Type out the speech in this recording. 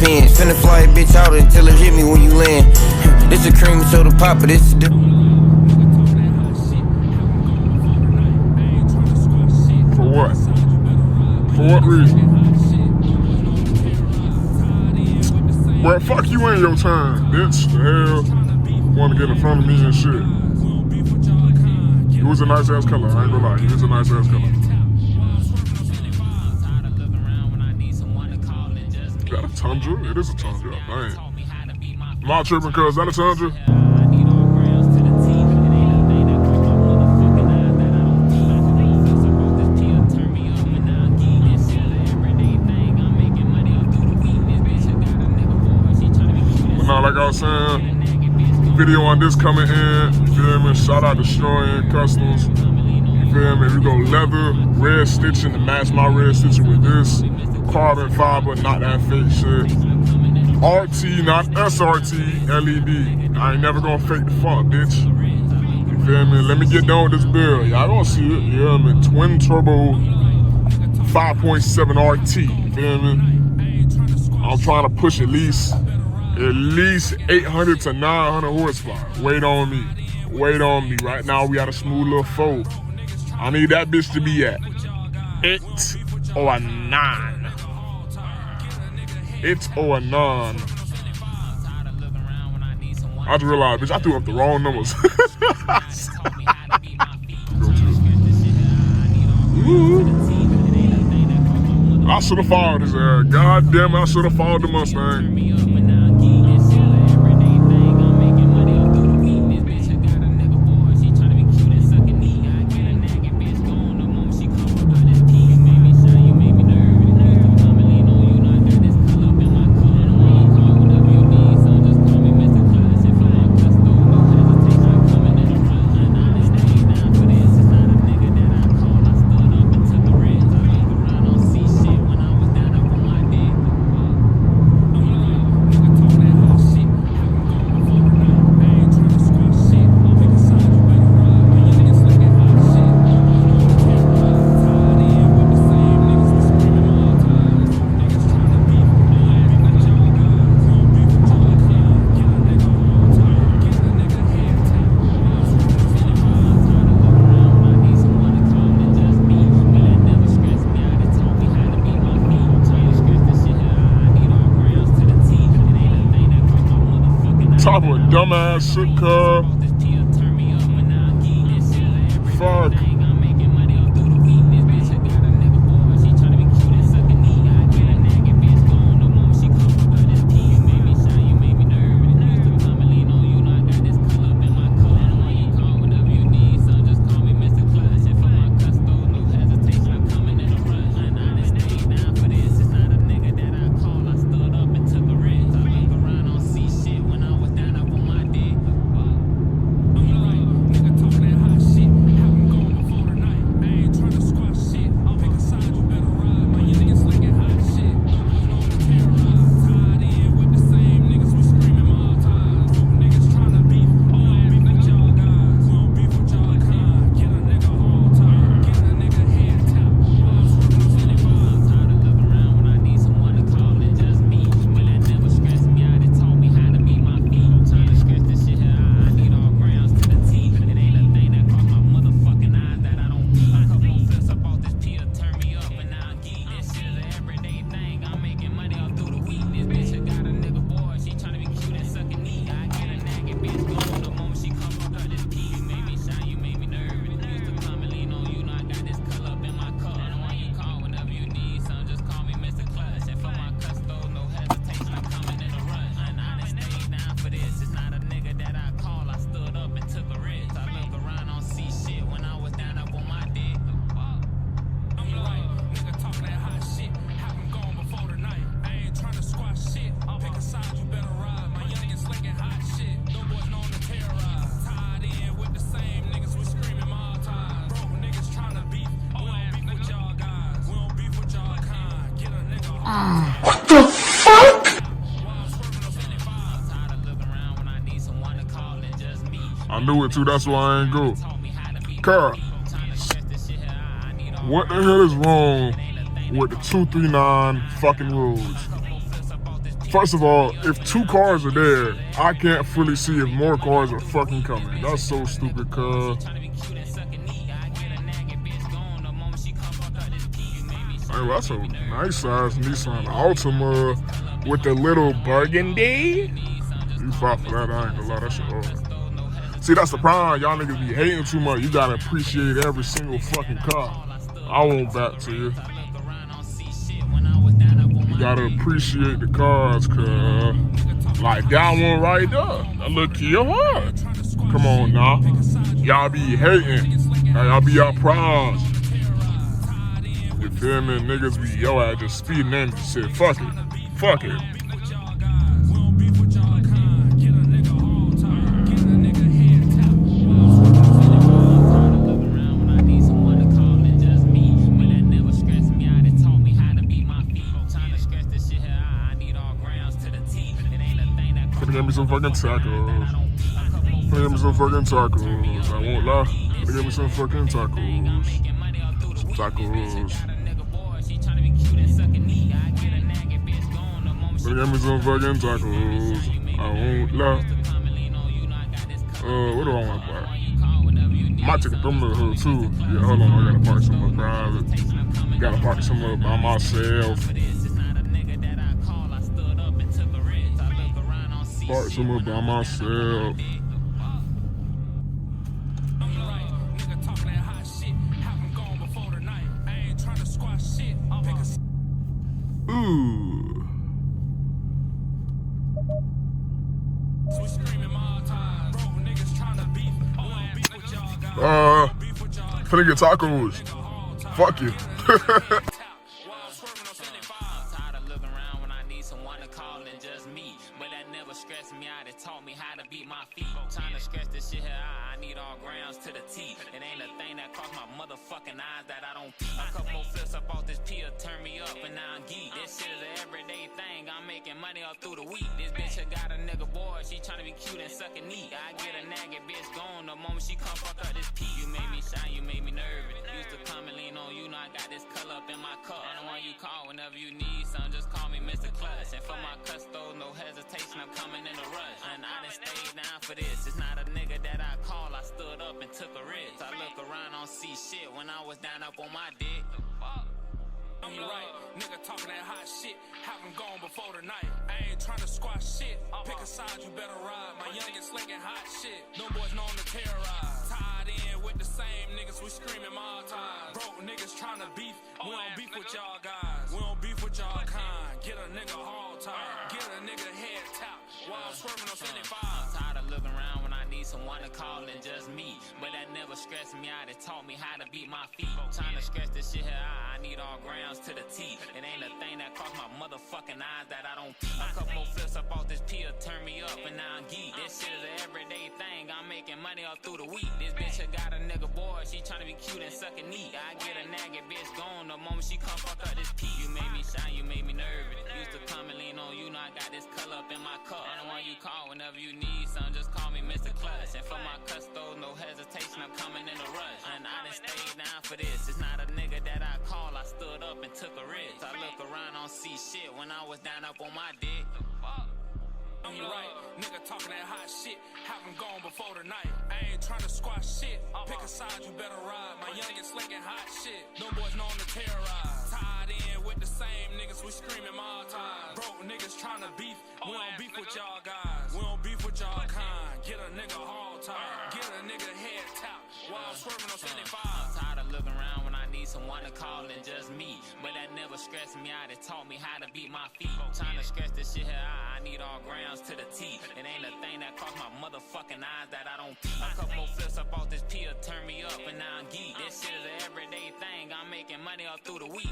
depends. Finna fly a bitch out until it hit me when you land. This a cream and soda pop, but this is the. For what? For what reason? Well, fuck you in your turn, bitch. The hell, wanna get in front of me and shit. It was a nice ass color, I ain't gonna lie. It was a nice ass color. Is that a Tundra? It is a Tundra, dang. Am I tripping, cuz? Is that a Tundra? Like I was saying, video on this coming in, you feel me? Shout out to Destroying Customs, you feel me? We go leather, red stitching to match my red stitching with this. Carbon fiber, not that fake shit. RT, not SRT, LED. I ain't never gonna fake the funk, bitch. You feel me? Let me get done with this build. Y'all gonna see it, you feel me? Twin turbo 5.7 RT, you feel me? I'm trying to push at least 800 to 900 horsepower. Wait on me. Wait on me. Right now we got a smooth little 4. I need that bitch to be at 8 or a 9. 8 or a 9. I just realized, bitch, I threw up the wrong numbers. I should have followed his ass. God damn it, I should have followed the Mustang. Top of a dumbass shit car. Fuck. What the fuck? I knew it too, that's why I ain't go. Carl, what the hell is wrong with the 239 fucking rules? First of all, if 2 cars are there, I can't fully see if more cars are fucking coming. That's so stupid, cuz. Hey, well, that's a nice size Nissan Altima with the little burgundy. You fought for that, I ain't gonna lie, that shit hard. See, that's the problem. Y'all niggas be hating too much. You gotta appreciate every single fucking car. I won't back to you. You gotta appreciate the cars, cuz. Like that one right there. That look Kia hard. Come on now. Y'all be hating. Y'all be y'all prize. You feel me? Niggas be yo ass just speeding in and shit. Fuck it. Fuck it. Give me some fucking tacos. Give me some fucking tacos. I won't lie. Give me some fucking tacos. Tacos. Give me some fucking tacos. I won't lie. What do I want to buy? Might take a thumb to the hood too. Yeah, hold on. I gotta park somewhere private. Gotta park somewhere by myself. Park somewhere by myself. Ooh. Finna get tacos. Fuck you. Stress me out, it taught me how to beat my feet. Trying to scratch this shit here out, I need all grounds to the teeth. It ain't a thing that cross my motherfucking eyes that I don't peep. A couple more flips up off this pill, turn me up and now I'm geek. This shit is an everyday thing, I'm making money all through the week. This bitch here got a nigga boy, she tryna be cute and suck a knee. I get a nagging bitch gone the moment she come fuck up this pee. You made me shine, you made me nervous. Used to come and lean on you, now I got this color up in my cup. I'm the one you call whenever you need some, just call me Mr. Clutch. And for my custos, no hesitation, I'm coming in a rush. And I done stayed down for this. It's not a nigga that I call. I stood up and took a risk. I look around, don't see shit when I was down up on my dick. You right, nigga talking that hot shit. Haven't gone before the night. I ain't trying to squash shit. Pick a side, you better ride. My youngin' slinging hot shit. No boys known to terrorize. Tied in with the same niggas, we screaming all time. Broke niggas trying to beef. We don't beef with y'all guys. We don't beef with y'all kind. Get a nigga hall time. Get a nigga head tap. While I'm swerving on 75. I'm tired of looking around when I need someone to call and just me. But that never stressed me out. It taught me how to beat my feet. Trying to scratch this shit here out, I need all grounds to the teeth. It ain't a thing that cross my motherfucking eyes that I don't peep. A couple more flips up off this pill, turn me up and now I'm geek. This shit is an everyday thing, I'm making money all through the week. This bitch here got a nigga boy, she tryna be cute and suck a knee. I get a nagging bitch gone the moment she come fuck up this pee. You made me shine, you made me nervous. Used to come and lean on you, now I got this color up in my cup. I'm the one you call whenever you need some, just call me Mr. Clutch. And for my custos, no hesitation, I'm coming in a rush. And I done stayed down for this. It's not a nigga that I call, I stood up and took a risk. I look around, don't see shit when I was down up on my dick. You right, nigga talking that hot shit. Haven't gone before the night. I ain't trying to squash shit. Pick a side, you better ride. My youngin' slinging hot shit. No boys known to terrorize. Tied in with the same niggas, we screaming all time. Broke niggas trying to beef. We don't beef with y'all guys. We don't beef with y'all kind. Get a nigga hall time. Get a nigga head tap. While I'm swerving on 75. I'm tired of looking around when I need someone to call and just me. But that never stressed me out, it taught me how to beat my feet. Trying to scratch this shit here out, I need all grounds to the teeth. It ain't a thing that cross my motherfucking eyes that I don't peep. A couple more flips up off this pill, turn me up and now I'm geek. This shit is an everyday thing, I'm making money all through the week.